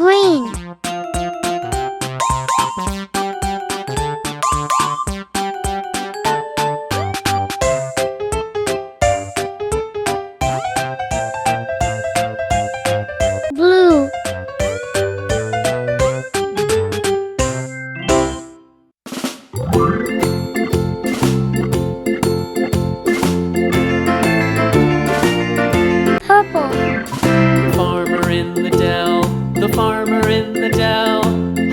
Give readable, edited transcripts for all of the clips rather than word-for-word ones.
Green. Blue. Purple. The farmer in the dell, the farmer in the dell.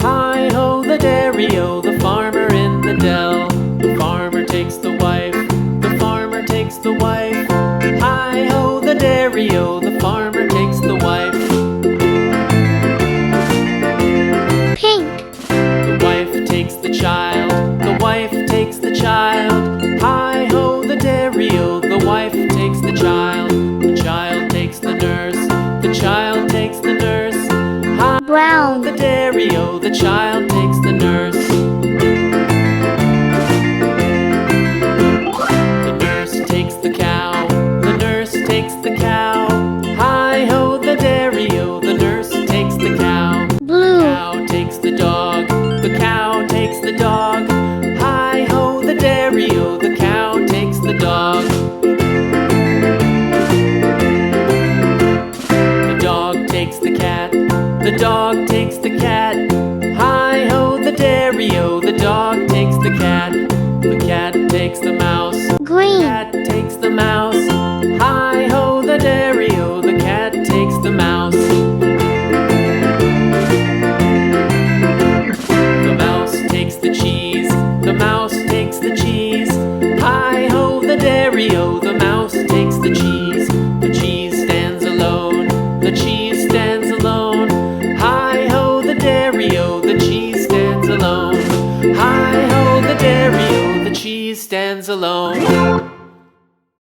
Hi-ho the dairy-o, the farmer in the dell. The farmer takes the wife, the farmer takes the wife. Hi-ho the dairy-o, the farmer takes the wife. Pink. The wife takes the child, the wife takes the child. Hi-ho the dairy-o, the wife takes the child. The child takes the nurse, the child takes the nurse. Brown. The dairy-o, the child takes the nurse. The nurse takes the cow, the nurse takes the cow. Hi-ho the dairy-o, the nurse takes the cow. Blue. The cow takes the dog, the cow takes the dog. Hi-ho the dairy-o, the cow takes the dog. The dog takes the cat, the dog takes the cat. Hi-ho the dairy-o, the dog takes the cat. The cat takes the mouse, Green. cat